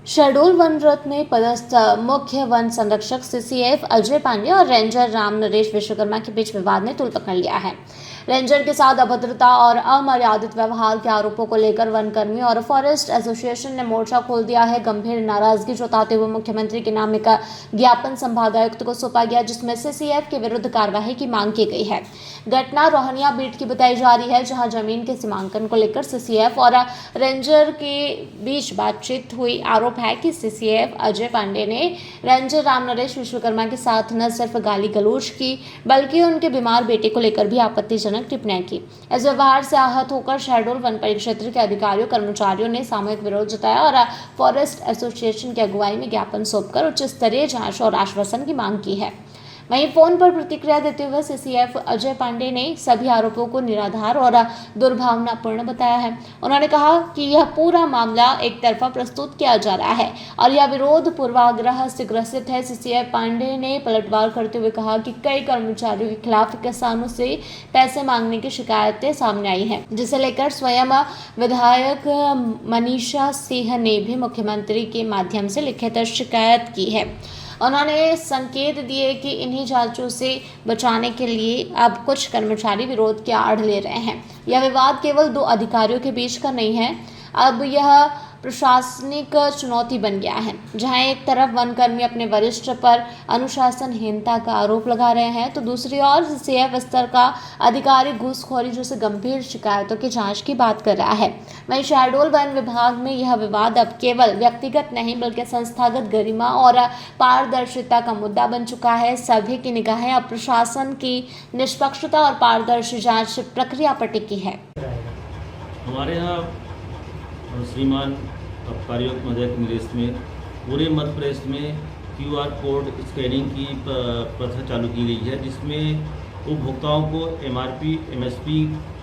Shahdol one वृत्त में पदस्थ मुख्य वन संरक्षक सीसीएफ अजय पांडे और रेंजर राम नरेश विश्वकर्मा के बीच विवाद ने तूल पकड़ लिया है। रेंजर के साथ अभद्रता और अमर्यादित व्यवहार के आरोपों को लेकर वनकर्मी और फॉरेस्ट एसोसिएशन ने मोर्चा खोल दिया है। गंभीर नाराजगी जताते हुए मुख्यमंत्री के नाम का ज्ञापन संभागायुक्त को सौंपा गया, जिसमें सीसीएफ के विरुद्ध कार्रवाई की मांग की गई है। घटना रोहनिया बीट की बताई जा रही है, जहां जमीन के सीमांकन को लेकर सीसीएफ और रेंजर के बीच बातचीत हुई। आरोप है कि सीसीएफ अजय पांडे ने रेंजर राम नरेश विश्वकर्मा के साथ न सिर्फ गाली गलौज की, बल्कि उनके बीमार बेटे को लेकर भी आपत्तिजनक टिप्पणियां की। इस व्यवहार से आहत होकर शहडोल वन परिक्षेत्र के अधिकारियों कर्मचारियों ने सामूहिक विरोध जताया और फॉरेस्ट एसोसिएशन की अगुवाई में ज्ञापन सौंपकर उच्च स्तरीय जांच और आश्वासन की मांग की है। वहीं फोन पर प्रतिक्रिया देते हुए सीसीएफ अजय पांडे ने सभी आरोपों को निराधार और दुर्भावनापूर्ण बताया है। उन्होंने कहा कि यह पूरा मामला एक तरफा प्रस्तुत किया जा रहा है और यह विरोध पूर्वाग्रह से ग्रसित है। सीसीएफ पांडे ने पलटवार करते हुए कहा कि कई कर्मचारियों के खिलाफ किसानों से पैसे मांगने की शिकायतें सामने आई हैं, जिसे लेकर स्वयं विधायक मनीषा सिंह ने भी मुख्यमंत्री के माध्यम से लिखित शिकायत की है। उन्होंने संकेत दिए कि इन्हीं जांचों से बचाने के लिए अब कुछ कर्मचारी विरोध की आड़ ले रहे हैं। यह विवाद केवल दो अधिकारियों के बीच का नहीं है, अब यह प्रशासनिक चुनौती बन गया है, जहां एक तरफ वनकर्मी अपने वरिष्ठ पर अनुशासनहीनता का आरोप लगा रहे हैं, तो दूसरी ओर सीसीएफ स्तर का अधिकारी घूसखोरी जैसे गंभीर शिकायतों की जांच की बात कर रहा है। वहीं शहडोल वन विभाग में यह विवाद अब केवल व्यक्तिगत नहीं बल्कि संस्थागत गरिमा और पारदर्शिता का मुद्दा बन चुका है। सभी की निगाहें अब प्रशासन की निष्पक्षता और पारदर्शी जांच प्रक्रिया पर टिकी है। हमारे यहाँ श्रीमान आबकारी महोदय के निर्देश में पूरे मध्य प्रदेश में QR कोड स्कैनिंग की प्रथा चालू की गई है, जिसमें उपभोक्ताओं को MRP MSP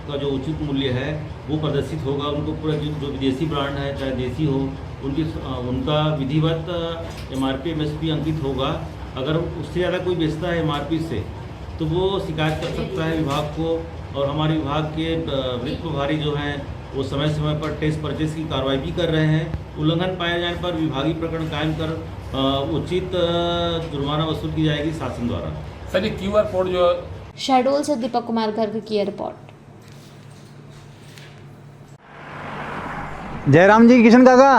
का जो उचित मूल्य है वो प्रदर्शित होगा। उनको पूरा जो विदेशी ब्रांड है चाहे देसी हो उनका विधिवत MRP MSP अंकित होगा। अगर उससे ज़्यादा कोई बेचता है MRP से तो वो शिकायत कर सकता है विभाग को, और हमारे विभाग के वृत्त प्रभारी जो हैं वो समय समय पर टेस्ट परचेस की कार्रवाई भी कर रहे हैं। उल्लंघन पाए जाने पर विभागीय प्रकरण कायम कर उचित जुर्माना वसूल की जाएगी शासन द्वारा। सर, ये QR कोड जो शहडोल से दीपक कुमार गर्ग की रिपोर्ट। जयराम जी, किशन काका।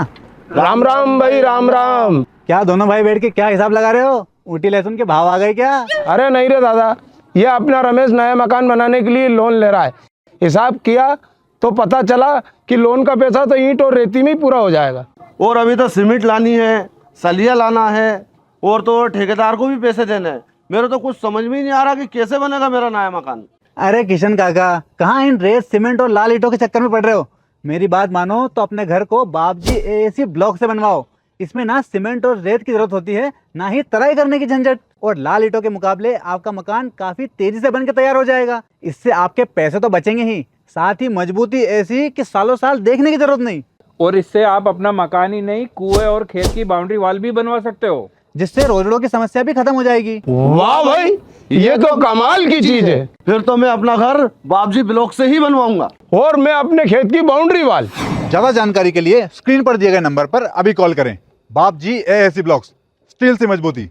राम राम भाई, राम राम। क्या दोनों भाई बैठ के क्या हिसाब लगा रहे हो? ऊटी लहसुन के भाव आ गए क्या? अरे नहीं रे दादा, ये अपना रमेश नया मकान बनाने के लिए लोन ले रहा है। हिसाब किया तो पता चला कि लोन का पैसा तो ईंट और रेती में ही पूरा हो जाएगा। और अभी तो सीमेंट लानी है, सलिया लाना है, और तो ठेकेदार को भी पैसे देने हैं। मेरे तो कुछ समझ में ही नहीं आ रहा कि कैसे बनेगा मेरा नया मकान। अरे किशन काका, कहाँ इन रेत सीमेंट और लाल ईंटों के चक्कर में पड़ रहे हो? मेरी बात मानो तो अपने घर को बाबजी AAC ब्लॉक से बनवाओ। इसमें ना सीमेंट और रेत की जरूरत होती है, ना ही तराई करने की झंझट। और लाल ईंटों के मुकाबले आपका मकान काफी तेजी से बनकर तैयार हो जाएगा। इससे आपके पैसे तो बचेंगे ही, साथ ही मजबूती ऐसी कि सालों साल देखने की जरूरत नहीं। और इससे आप अपना मकान ही नहीं, कुएं और खेत की बाउंड्री वॉल भी बनवा सकते हो, जिससे रोजड़ों की समस्या भी खत्म हो जाएगी। वाह भाई, ये तो कमाल की चीज है। फिर तो मैं अपना घर बाबजी ब्लॉक से ही बनवाऊंगा। और मैं अपने खेत की बाउंड्री वॉल। ज्यादा जानकारी के लिए स्क्रीन पर दिए गए नंबर पर अभी कॉल करें। बाबजी AAC ब्लॉक्स, स्टील से मजबूती।